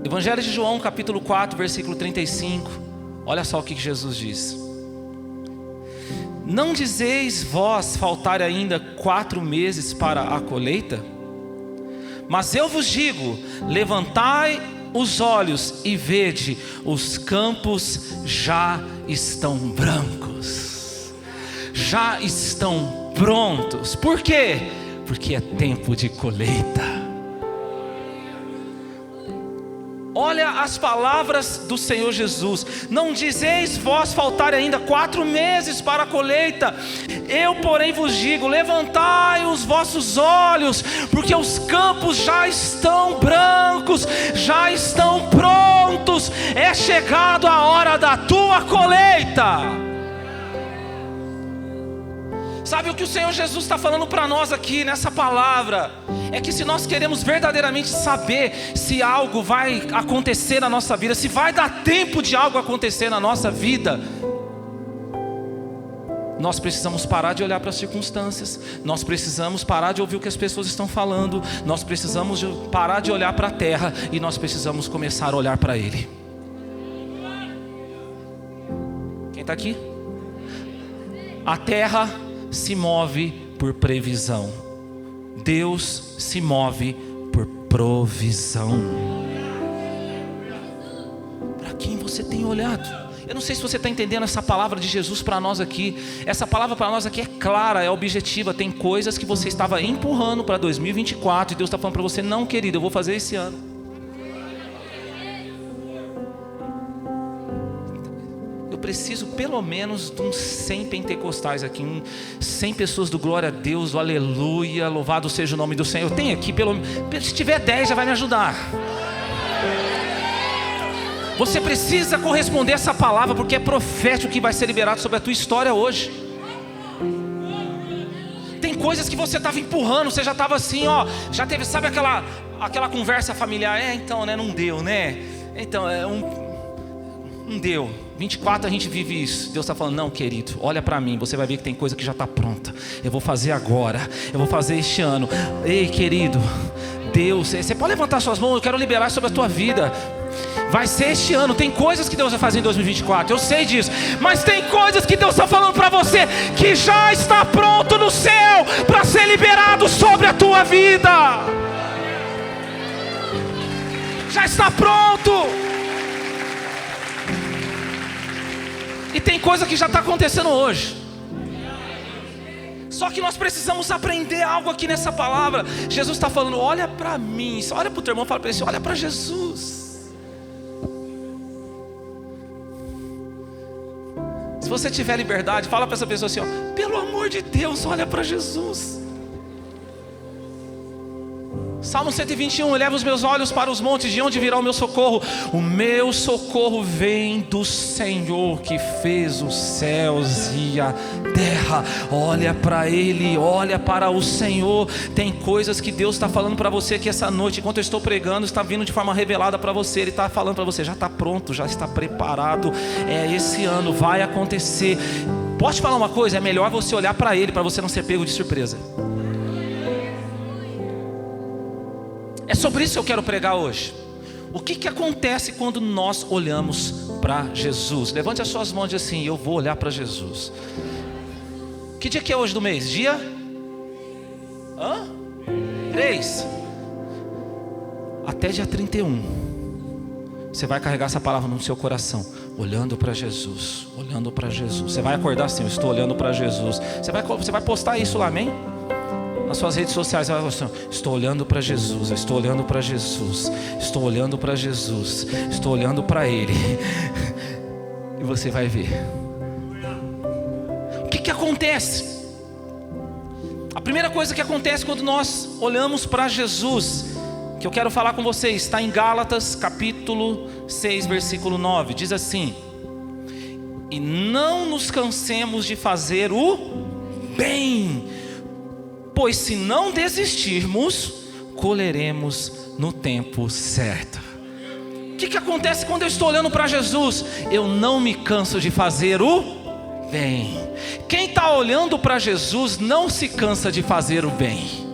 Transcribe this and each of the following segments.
Evangelho de João, capítulo 4, versículo 35. Olha só o que Jesus diz: não dizeis vós faltar ainda 4 meses para a colheita? Mas eu vos digo, levantai os olhos e vede, os campos já estão brancos, já estão prontos. Por quê? Porque é tempo de colheita. Olha as palavras do Senhor Jesus: não dizeis vós faltar ainda 4 meses para a colheita. Eu porém vos digo, levantai os vossos olhos, porque os campos já estão brancos, já estão prontos. É chegado a hora da tua colheita. Sabe o que o Senhor Jesus está falando para nós aqui nessa palavra? É que se nós queremos verdadeiramente saber se algo vai acontecer na nossa vida, se vai dar tempo de algo acontecer na nossa vida, nós precisamos parar de olhar para as circunstâncias, nós precisamos parar de ouvir o que as pessoas estão falando, nós precisamos parar de olhar para a terra e nós precisamos começar a olhar para Ele. Quem está aqui? A terra se move por previsão, Deus se move por provisão. Para quem você tem olhado? Eu não sei se você está entendendo essa palavra de Jesus para nós aqui. Essa palavra para nós aqui é clara, é objetiva. Tem coisas que você estava empurrando para 2024 e Deus está falando para você: não, querido, eu vou fazer esse ano. Preciso pelo menos de uns 100 pentecostais aqui, 100 pessoas do glória a Deus, do aleluia, louvado seja o nome do Senhor. Eu tenho aqui, se tiver 10 já vai me ajudar. Você precisa corresponder a essa palavra, porque é profético que vai ser liberado sobre a tua história hoje. Tem coisas que você estava empurrando, você já estava assim, ó, já teve, sabe aquela conversa familiar? Então, né, não deu, né? Então, não deu. 24 a gente vive isso. Deus está falando: não, querido, olha para mim, você vai ver que tem coisa que já está pronta. Eu vou fazer agora, eu vou fazer este ano. Ei, querido, Deus, você pode levantar suas mãos, eu quero liberar sobre a tua vida. Vai ser este ano. Tem coisas que Deus vai fazer em 2024, eu sei disso. Mas tem coisas que Deus está falando para você que já está pronto no céu para ser liberado sobre a tua vida. Já está pronto. E tem coisa que já está acontecendo hoje. Só que nós precisamos aprender algo aqui nessa palavra. Jesus está falando: olha para mim. Olha para o teu irmão e fala para ele: olha para Jesus. Se você tiver liberdade, fala para essa pessoa assim: ó, pelo amor de Deus, olha para Jesus. Salmo 121, eleva os meus olhos para os montes, de onde virá o meu socorro? O meu socorro vem do Senhor que fez os céus e a terra. Olha para Ele, olha para o Senhor. Tem coisas que Deus está falando para você que essa noite, enquanto eu estou pregando, está vindo de forma revelada para você. Ele está falando para você: já está pronto, já está preparado. É esse ano, vai acontecer. Posso te falar uma coisa? É melhor você olhar para Ele, para você não ser pego de surpresa. É sobre isso que eu quero pregar hoje. O que acontece quando nós olhamos para Jesus? Levante as suas mãos e diz assim: eu vou olhar para Jesus. Que dia que é hoje do mês? Dia? 3. Até dia 31. Você vai carregar essa palavra no seu coração. Olhando para Jesus. Olhando para Jesus. Você vai acordar assim: eu estou olhando para Jesus. Você vai postar isso lá, amém? Nas suas redes sociais, estou olhando para Jesus, estou olhando para Jesus, estou olhando para Jesus, estou olhando para Ele. E você vai ver. O que acontece? A primeira coisa que acontece quando nós olhamos para Jesus, que eu quero falar com vocês, está em Gálatas capítulo 6, versículo 9. Diz assim: e não nos cansemos de fazer o bem, pois se não desistirmos, colheremos no tempo certo. O que acontece quando eu estou olhando para Jesus? Eu não me canso de fazer o bem. Quem está olhando para Jesus não se cansa de fazer o bem.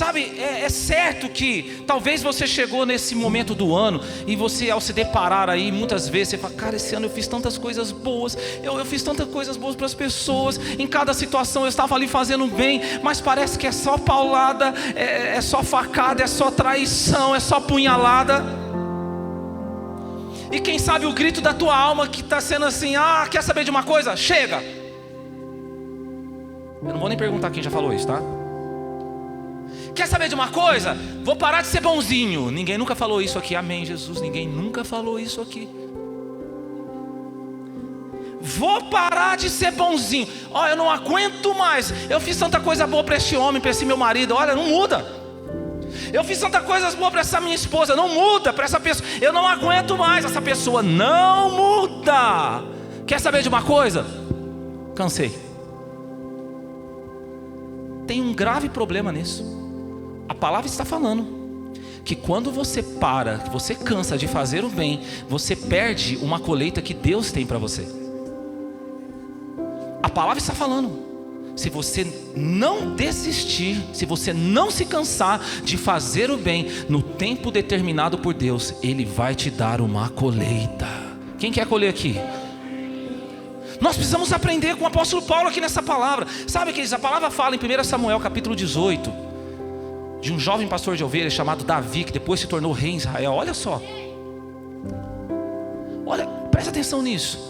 Sabe, é certo que talvez você chegou nesse momento do ano e você, ao se deparar aí, muitas vezes você fala: cara, esse ano eu fiz tantas coisas boas, eu fiz tantas coisas boas para as pessoas, em cada situação eu estava ali fazendo bem, mas parece que é só paulada, é só facada, é só traição, é só punhalada. E quem sabe o grito da tua alma que está sendo assim: ah, quer saber de uma coisa? Chega! Eu não vou nem perguntar quem já falou isso, tá? Quer saber de uma coisa? Vou parar de ser bonzinho. Ninguém nunca falou isso aqui. Amém, Jesus. Ninguém nunca falou isso aqui. Vou parar de ser bonzinho. Olha, eu não aguento mais. Eu fiz tanta coisa boa para esse homem, para esse meu marido. Olha, não muda. Eu fiz tanta coisa boa para essa minha esposa. Não muda para essa pessoa. Eu não aguento mais. Essa pessoa não muda. Quer saber de uma coisa? Cansei. Tem um grave problema nisso. A palavra está falando que quando você para, que você cansa de fazer o bem, você perde uma colheita que Deus tem para você. A palavra está falando: se você não desistir, se você não se cansar de fazer o bem, no tempo determinado por Deus, Ele vai te dar uma colheita. Quem quer colher aqui? Nós precisamos aprender com o apóstolo Paulo aqui nessa palavra. Sabe, queridos, a palavra fala em 1 Samuel capítulo 18 de um jovem pastor de ovelhas chamado Davi, que depois se tornou rei em Israel. Olha só, olha, presta atenção nisso.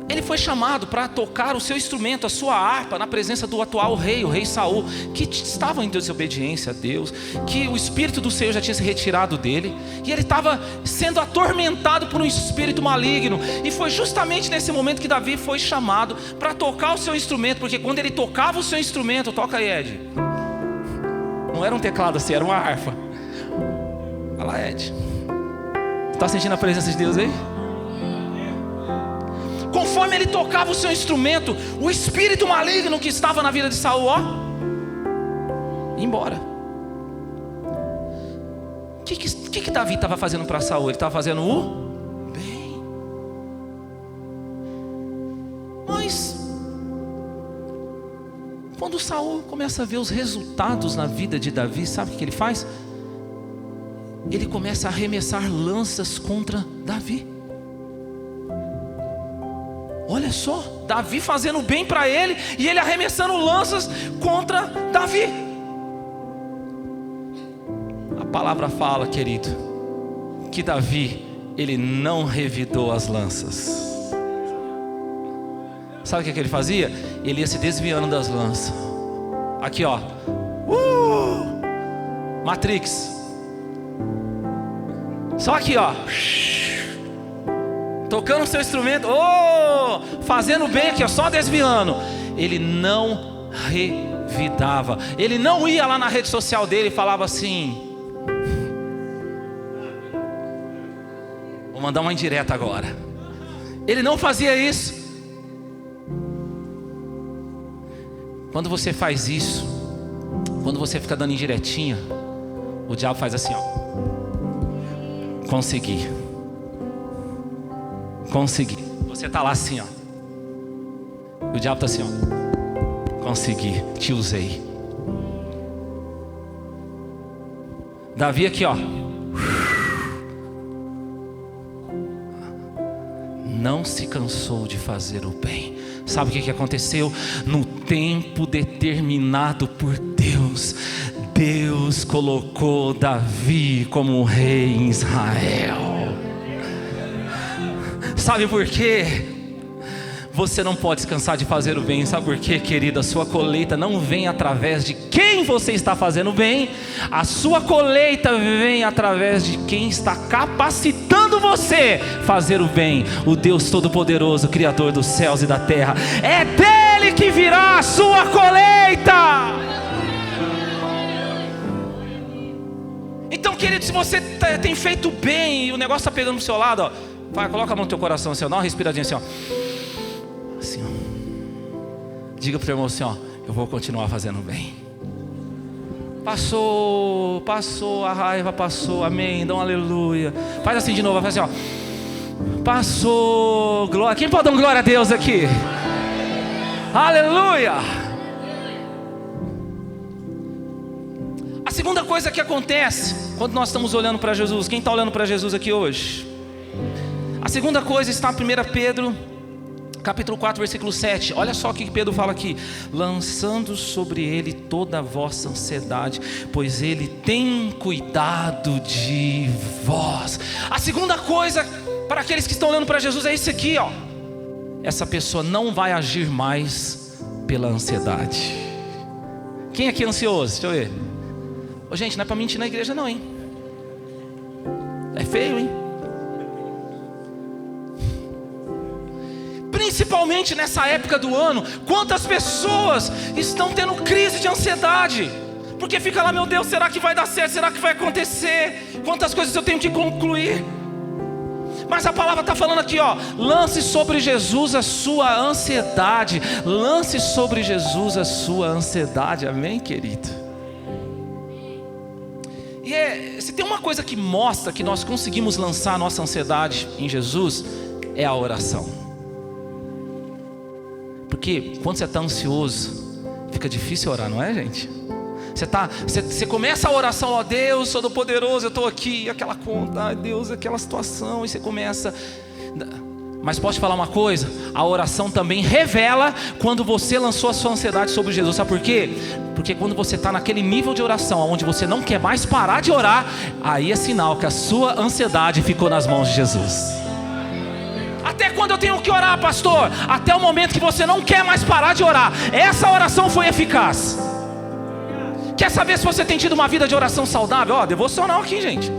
Ele foi chamado para tocar o seu instrumento, a sua harpa, na presença do atual rei, o rei Saul, que estava em desobediência a Deus, que o espírito do Senhor já tinha se retirado dele, e ele estava sendo atormentado por um espírito maligno. E foi justamente nesse momento que Davi foi chamado para tocar o seu instrumento, porque quando ele tocava o seu instrumento, toca aí, Ed, não era um teclado assim, era uma harpa. Olha lá, Ed, está sentindo a presença de Deus aí? Conforme ele tocava o seu instrumento, o espírito maligno que estava na vida de Saul, ó, ia embora. O que Davi estava fazendo para Saul? Ele estava fazendo o bem. Mas quando Saul começa a ver os resultados na vida de Davi, sabe o que ele faz? Ele começa a arremessar lanças contra Davi. Olha só, Davi fazendo bem para ele e ele arremessando lanças contra Davi. A palavra fala, querido, que Davi, ele não revidou as lanças. Sabe o que ele fazia? Ele ia se desviando das lanças. Aqui, ó, Matrix. Só aqui, ó, tocando o seu instrumento, fazendo bem aqui, ó, só desviando. Ele não revidava. Ele não ia lá na rede social dele e falava assim: vou mandar uma indireta agora. Ele não fazia isso. Quando você faz isso, quando você fica dando indiretinha, o diabo faz assim, ó: consegui. Você está lá assim, ó. O diabo está assim, ó: consegui, te usei. Davi aqui, ó, não se cansou de fazer o bem. Sabe o que aconteceu? No tempo determinado por Deus, Deus colocou Davi como rei em Israel. Sabe por quê? Você não pode se cansar de fazer o bem. Sabe por quê, querida? A sua colheita não vem através de quem você está fazendo bem. A sua colheita vem através de quem está capacitando você fazer o bem. O Deus Todo-Poderoso, Criador dos céus e da terra. É dele que virá a sua colheita. Então, querido, se você tem feito bem e o negócio está pegando pro seu lado, ó, vai, coloca a mão no teu coração assim, ó, dá uma respiradinha assim, ó. Assim, ó. Diga pro teu irmão assim, ó: eu vou continuar fazendo bem. Passou, a raiva passou, amém, dá um aleluia. Faz assim de novo, faz assim, ó: passou, glória. Quem pode dar um glória a Deus aqui? Aleluia. A segunda coisa que acontece quando nós estamos olhando para Jesus, quem está olhando para Jesus aqui hoje? A segunda coisa está em 1 Pedro, capítulo 4, versículo 7. Olha só o que Pedro fala aqui: lançando sobre ele toda a vossa ansiedade, pois ele tem cuidado de vós. A segunda coisa para aqueles que estão olhando para Jesus é isso aqui, ó. Essa pessoa não vai agir mais pela ansiedade. Quem aqui é ansioso? Deixa eu ver. Ô, gente, não é para mentir na igreja não, hein? É feio, hein? Principalmente nessa época do ano, quantas pessoas estão tendo crise de ansiedade? Porque fica lá, meu Deus, será que vai dar certo? Será que vai acontecer? Quantas coisas eu tenho que concluir? Mas a palavra está falando aqui, ó: lance sobre Jesus a sua ansiedade. Lance sobre Jesus a sua ansiedade. Amém, querido? E se tem uma coisa que mostra que nós conseguimos lançar a nossa ansiedade em Jesus, é a oração. Porque quando você está ansioso, fica difícil orar, não é, gente? Você começa a oração: ó Deus Todo-Poderoso, eu estou aqui, aquela conta, ai Deus, aquela situação, e você começa. Mas posso te falar uma coisa? A oração também revela quando você lançou a sua ansiedade sobre Jesus. Sabe por quê? Porque quando você está naquele nível de oração onde você não quer mais parar de orar, aí é sinal que a sua ansiedade ficou nas mãos de Jesus. Até quando eu tenho que orar, pastor? Até o momento que você não quer mais parar de orar. Essa oração foi eficaz. Quer saber se você tem tido uma vida de oração saudável? Ó, devocional aqui, gente.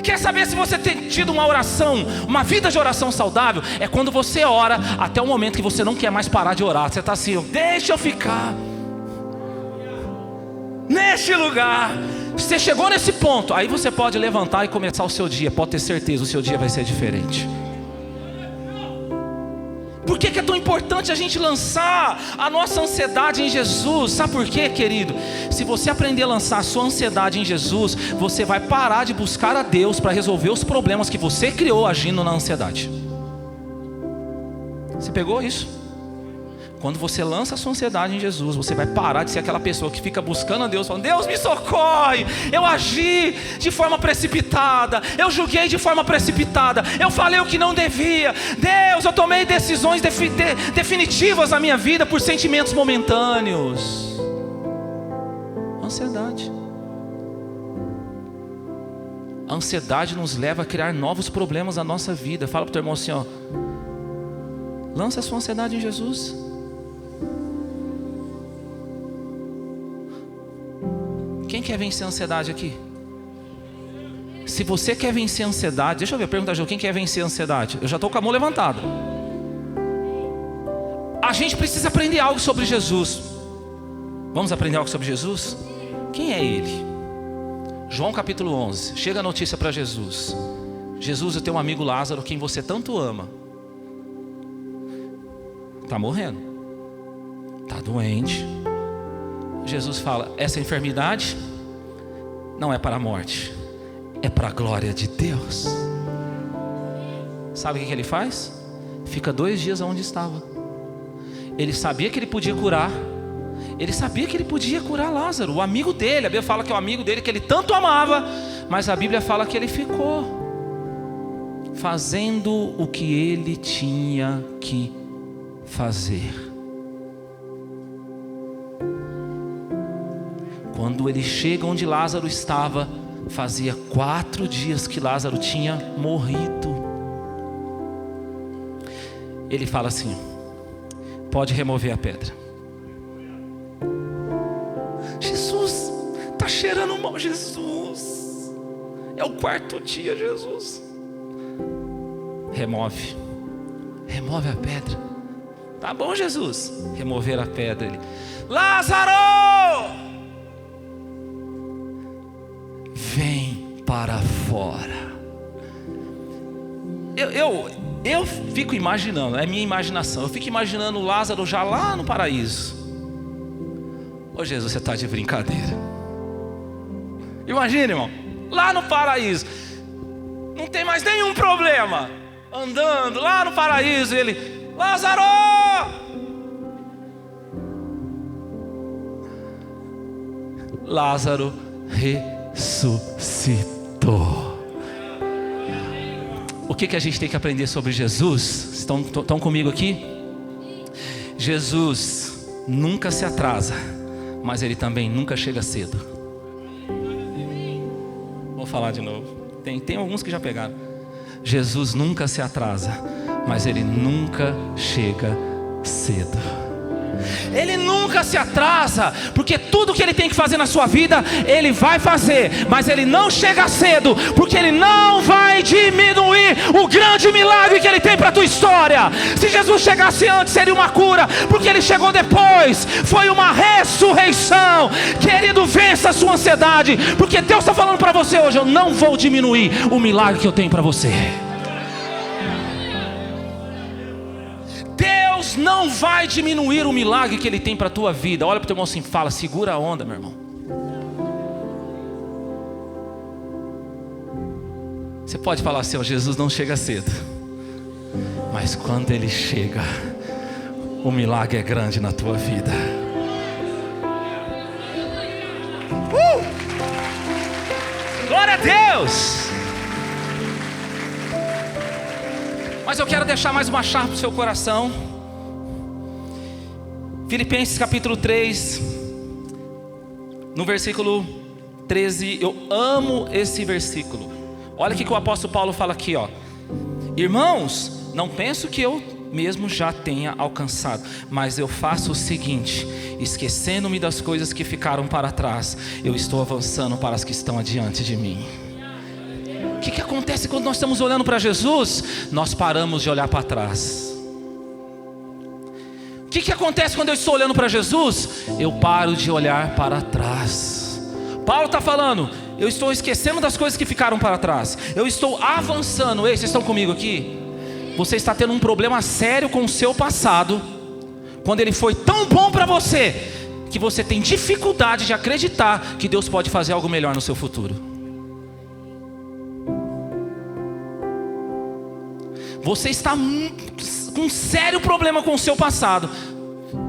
Quer saber se você tem tido uma oração, uma vida de oração saudável? É quando você ora até o momento que você não quer mais parar de orar. Você está assim: deixa eu ficar neste lugar. Você chegou nesse ponto, aí você pode levantar e começar o seu dia. Pode ter certeza, o seu dia vai ser diferente. Por que é tão importante a gente lançar a nossa ansiedade em Jesus? Sabe por quê, querido? Se você aprender a lançar a sua ansiedade em Jesus, você vai parar de buscar a Deus para resolver os problemas que você criou agindo na ansiedade. Você pegou isso? Quando você lança a sua ansiedade em Jesus, você vai parar de ser aquela pessoa que fica buscando a Deus, falando: Deus me socorre, eu agi de forma precipitada, eu julguei de forma precipitada, eu falei o que não devia, Deus, eu tomei decisões definitivas na minha vida por sentimentos momentâneos. Ansiedade. A ansiedade nos leva a criar novos problemas na nossa vida. Fala para o teu irmão assim, ó: lança a sua ansiedade em Jesus. Quem quer vencer a ansiedade aqui? Se você quer vencer a ansiedade, deixa eu ver, pergunta, João, quem quer vencer a ansiedade? Eu já estou com a mão levantada. A gente precisa aprender algo sobre Jesus. Vamos aprender algo sobre Jesus? Quem é Ele? João capítulo 11, chega a notícia para Jesus: Jesus, eu tenho um amigo Lázaro, quem você tanto ama, está morrendo, está doente. Jesus fala: essa enfermidade não é para a morte, é para a glória de Deus. Sabe o que ele faz? Fica 2 dias onde estava. Ele sabia que ele podia curar. Ele sabia que ele podia curar Lázaro, o amigo dele. A Bíblia fala que é o amigo dele que ele tanto amava, mas a Bíblia fala que ele ficou fazendo o que ele tinha que fazer. Quando ele chega onde Lázaro estava, fazia 4 dias que Lázaro tinha morrido. Ele fala assim: pode remover a pedra. Jesus, está cheirando mal, Jesus. É o 4º dia, Jesus. Remove a pedra. Tá bom, Jesus. Remover a pedra. Ele: Lázaro, vem para fora. Eu fico imaginando, é minha imaginação, eu fico imaginando Lázaro já lá no paraíso. Ô Jesus, você está de brincadeira. Imagina, irmão, lá no paraíso, não tem mais nenhum problema, andando lá no paraíso, ele: Lázaro! Lázaro ressuscitou. O que a gente tem que aprender sobre Jesus? Estão comigo aqui? Jesus nunca se atrasa, mas Ele também nunca chega cedo. Vou falar de novo. Tem alguns que já pegaram. Jesus nunca se atrasa, mas Ele nunca chega cedo. Ele nunca se atrasa, porque tudo que Ele tem que fazer na sua vida, Ele vai fazer. Mas Ele não chega cedo, porque Ele não vai diminuir o grande milagre que Ele tem para a tua história. Se Jesus chegasse antes, seria uma cura, porque Ele chegou depois, foi uma ressurreição. Querido, vença a sua ansiedade, porque Deus está falando para você hoje: eu não vou diminuir o milagre que eu tenho para você. Deus não vai diminuir o milagre que Ele tem para a tua vida. Olha para o teu irmão assim e fala: segura a onda, meu irmão. Você pode falar assim: ó, Jesus não chega cedo, mas quando Ele chega, o milagre é grande na tua vida. Glória a Deus! Mas eu quero deixar mais uma chave para o seu coração. Filipenses capítulo 3, no versículo 13, eu amo esse versículo. Olha o que o apóstolo Paulo fala aqui, ó. Irmãos, não penso que eu mesmo já tenha alcançado, mas eu faço o seguinte: esquecendo-me das coisas que ficaram para trás, eu estou avançando para as que estão adiante de mim. O que acontece quando nós estamos olhando para Jesus? Nós paramos de olhar para trás. O que acontece quando eu estou olhando para Jesus? Eu paro de olhar para trás. Paulo está falando: eu estou esquecendo das coisas que ficaram para trás, eu estou avançando. Ei, vocês estão comigo aqui? Você está tendo um problema sério com o seu passado, quando ele foi tão bom para você, que você tem dificuldade de acreditar que Deus pode fazer algo melhor no seu futuro. Você está com um sério problema com o seu passado,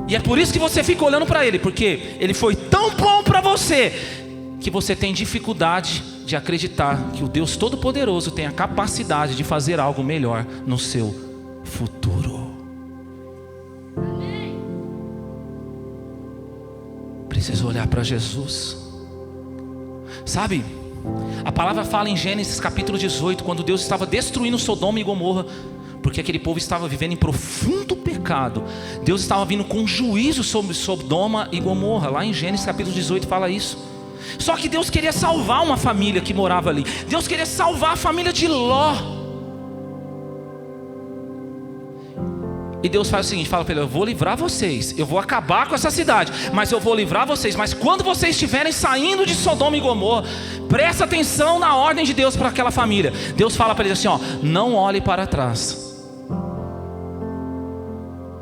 e é por isso que você fica olhando para ele, porque ele foi tão bom para você, que você tem dificuldade de acreditar que o Deus Todo-Poderoso tem a capacidade de fazer algo melhor no seu futuro. Precisa olhar para Jesus. Sabe, a palavra fala em Gênesis capítulo 18, quando Deus estava destruindo Sodoma e Gomorra, porque aquele povo estava vivendo em profundo pecado. Deus estava vindo com juízo sobre Sodoma e Gomorra. Lá em Gênesis capítulo 18 fala isso. Só que Deus queria salvar uma família que morava ali. Deus queria salvar a família de Ló. E Deus faz o seguinte, fala para ele: eu vou livrar vocês, eu vou acabar com essa cidade, mas eu vou livrar vocês. Mas quando vocês estiverem saindo de Sodoma e Gomorra, presta atenção na ordem de Deus para aquela família. Deus fala para eles assim, ó: não olhe para trás.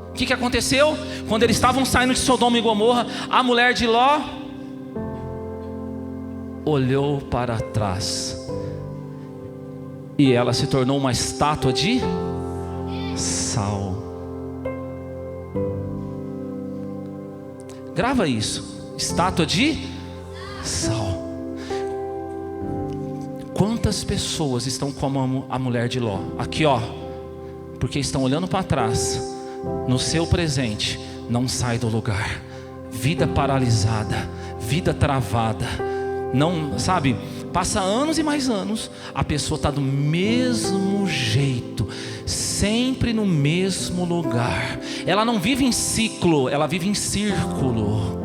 O que aconteceu? Quando eles estavam saindo de Sodoma e Gomorra, a mulher de Ló olhou para trás, e ela se tornou uma estátua de sal. Grava isso: estátua de sal. Quantas pessoas estão como a mulher de Ló? Aqui, ó, porque estão olhando para trás. No seu presente não sai do lugar. Vida paralisada, vida travada. Não, sabe, passa anos e mais anos, a pessoa está do mesmo jeito, sempre no mesmo lugar. Ela não vive em ciclo, ela vive em círculo.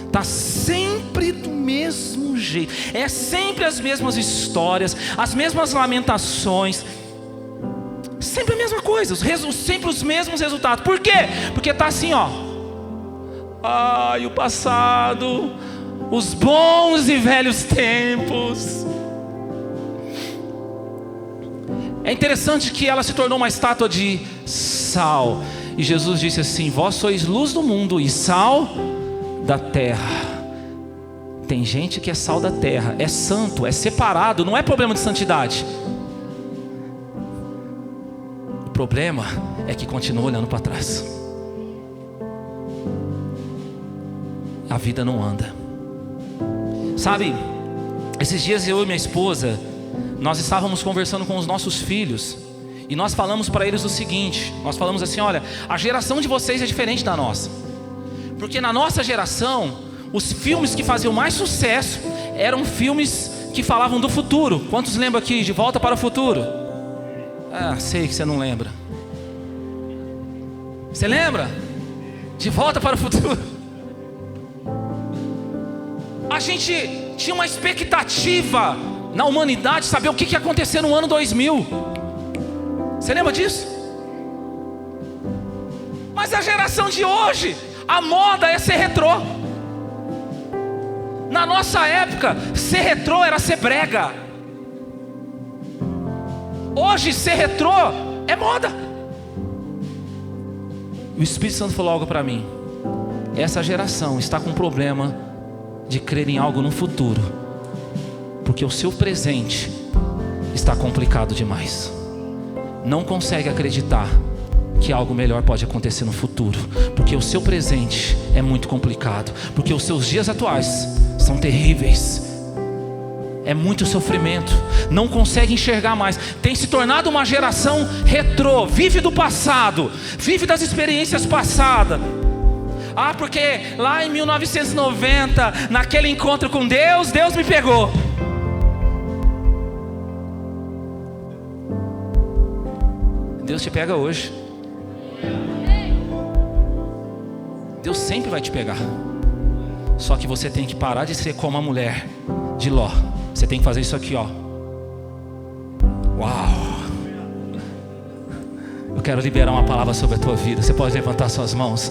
Está sempre do mesmo jeito. É sempre as mesmas histórias, as mesmas lamentações, sempre a mesma coisa, sempre os mesmos resultados. Por quê? Porque está assim, ó: ai, o passado, os bons e velhos tempos. É interessante que ela se tornou uma estátua de sal. E Jesus disse assim: vós sois luz do mundo e sal da terra. Tem gente que é sal da terra, é santo, é separado, não é problema de santidade. O problema é que continua olhando para trás. A vida não anda. Sabe, esses dias eu e minha esposa, nós estávamos conversando com os nossos filhos, e nós falamos para eles o seguinte, nós falamos assim: olha, a geração de vocês é diferente da nossa, porque na nossa geração, os filmes que faziam mais sucesso eram filmes que falavam do futuro. Quantos lembram aqui de Volta para o Futuro? Ah, sei que você não lembra. Você lembra? De Volta para o Futuro. A gente tinha uma expectativa na humanidade, saber o que ia acontecer no ano 2000. Você lembra disso? Mas a geração de hoje, a moda é ser retrô. Na nossa época, ser retrô era ser brega. Hoje, ser retrô é moda. O Espírito Santo falou algo para mim: essa geração está com problema de crer em algo no futuro, porque o seu presente está complicado demais. Não consegue acreditar que algo melhor pode acontecer no futuro, porque o seu presente é muito complicado, porque os seus dias atuais são terríveis. É muito sofrimento, não consegue enxergar mais. Tem se tornado uma geração retrô, vive do passado, vive das experiências passadas. Ah, porque lá em 1990, naquele encontro com Deus, Deus me pegou. Deus te pega hoje. Deus sempre vai te pegar. Só que você tem que parar de ser como a mulher de Ló. Você tem que fazer isso aqui, ó. Uau! Eu quero liberar uma palavra sobre a tua vida. Você pode levantar suas mãos.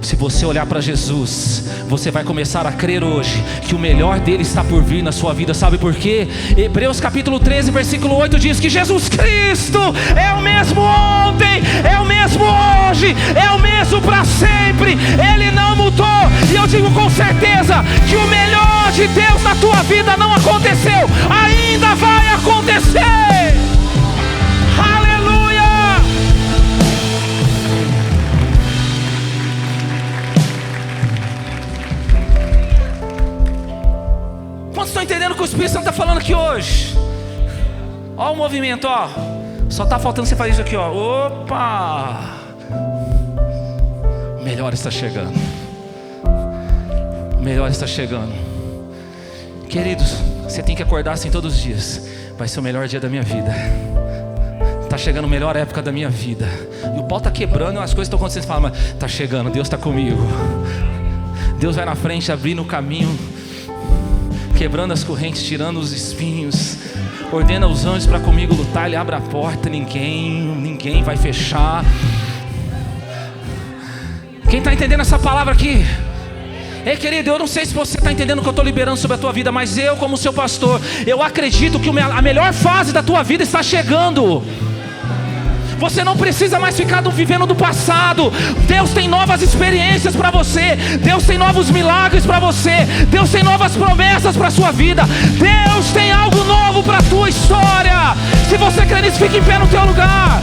Se você olhar para Jesus, você vai começar a crer hoje que o melhor dele está por vir na sua vida. Sabe por quê? Hebreus capítulo 13, versículo 8 diz que Jesus Cristo é o mesmo ontem, é o mesmo hoje, é o mesmo para sempre. Ele não mudou. E eu digo com certeza que o melhor de Deus na tua vida não aconteceu, ainda vai acontecer. Aleluia! Quantos estão entendendo o que o Espírito Santo está falando aqui hoje? Olha o movimento, ó. Só está faltando você fazer isso aqui, ó. Opa! O melhor está chegando. O melhor está chegando. Queridos, você tem que acordar assim todos os dias. Vai ser o melhor dia da minha vida. Está chegando a melhor época da minha vida. E o pau está quebrando, as coisas estão acontecendo. Você fala, mas está chegando, Deus está comigo. Deus vai na frente, abrindo o caminho, quebrando as correntes, tirando os espinhos. Ordena os anjos para comigo lutar. Ele abre a porta, ninguém vai fechar. Quem está entendendo essa palavra aqui? Ei, querido, eu não sei se você está entendendo o que eu estou liberando sobre a tua vida, mas eu, como seu pastor, eu acredito que a melhor fase da tua vida está chegando. Você não precisa mais ficar vivendo do passado. Deus tem novas experiências para você. Deus tem novos milagres para você. Deus tem novas promessas para a sua vida. Deus tem algo novo para a tua história. Se você crê nisso, fique em pé no teu lugar.